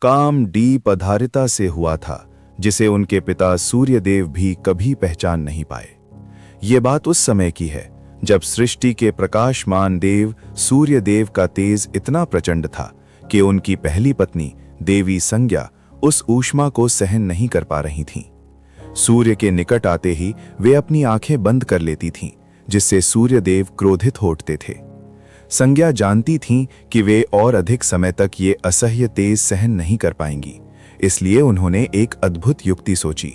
काम डीप आधारिता से हुआ था, जिसे उनके पिता सूर्यदेव भी कभी पहचान नहीं पाए। ये बात उस समय की है जब सृष्टि के प्रकाशमान देव सूर्यदेव का तेज इतना प्रचंड था कि उनकी पहली पत्नी देवी संज्ञा उस ऊष्मा को सहन नहीं कर पा रही थीं। सूर्य के निकट आते ही वे अपनी आंखें बंद कर लेती थीं, जिससे सूर्यदेव क्रोधित हो उठते थे। संज्ञा जानती थीं कि वे और अधिक समय तक ये असह्य तेज सहन नहीं कर पाएंगी, इसलिए उन्होंने एक अद्भुत युक्ति सोची।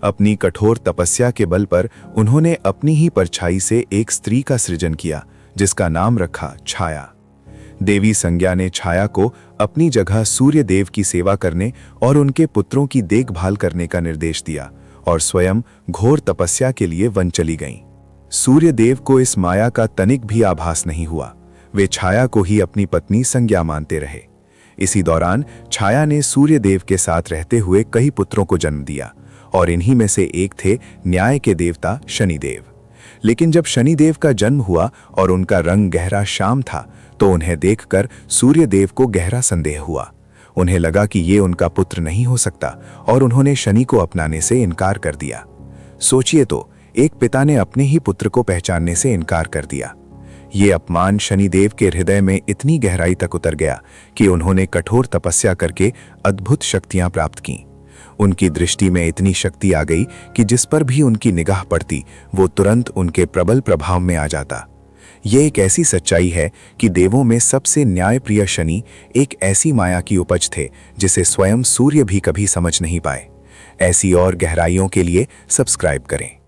अपनी कठोर तपस्या के बल पर उन्होंने अपनी ही परछाई से एक स्त्री का सृजन किया, जिसका नाम रखा छाया। देवी संज्ञा ने छाया को अपनी जगह सूर्यदेव की सेवा करने और उनके पुत्रों की देखभाल करने का निर्देश दिया और स्वयं घोर तपस्या के लिए वन चली गईं। सूर्यदेव को इस माया का तनिक भी आभास नहीं हुआ। वे छाया को ही अपनी पत्नी संज्ञा मानते रहे। इसी दौरान छाया ने सूर्यदेव के साथ रहते हुए कई पुत्रों को जन्म दिया और इन्हीं में से एक थे न्याय के देवता शनिदेव। लेकिन जब शनिदेव का जन्म हुआ और उनका रंग गहरा श्याम था, तो उन्हें देखकर सूर्यदेव को गहरा संदेह हुआ। उन्हें लगा कि ये उनका पुत्र नहीं हो सकता और उन्होंने शनि को अपनाने से इनकार कर दिया। सोचिए तो, एक पिता ने अपने ही पुत्र को पहचानने से इनकार कर दिया। ये अपमान शनिदेव के हृदय में इतनी गहराई तक उतर गया कि उन्होंने कठोर तपस्या करके अद्भुत शक्तियां प्राप्त की। उनकी दृष्टि में इतनी शक्ति आ गई कि जिस पर भी उनकी निगाह पड़ती, वो तुरंत उनके प्रबल प्रभाव में आ जाता। ये एक ऐसी सच्चाई है कि देवों में सबसे न्यायप्रिय शनि एक ऐसी माया की उपज थे जिसे स्वयं सूर्य भी कभी समझ नहीं पाए। ऐसी और गहराइयों के लिए सब्सक्राइब करें।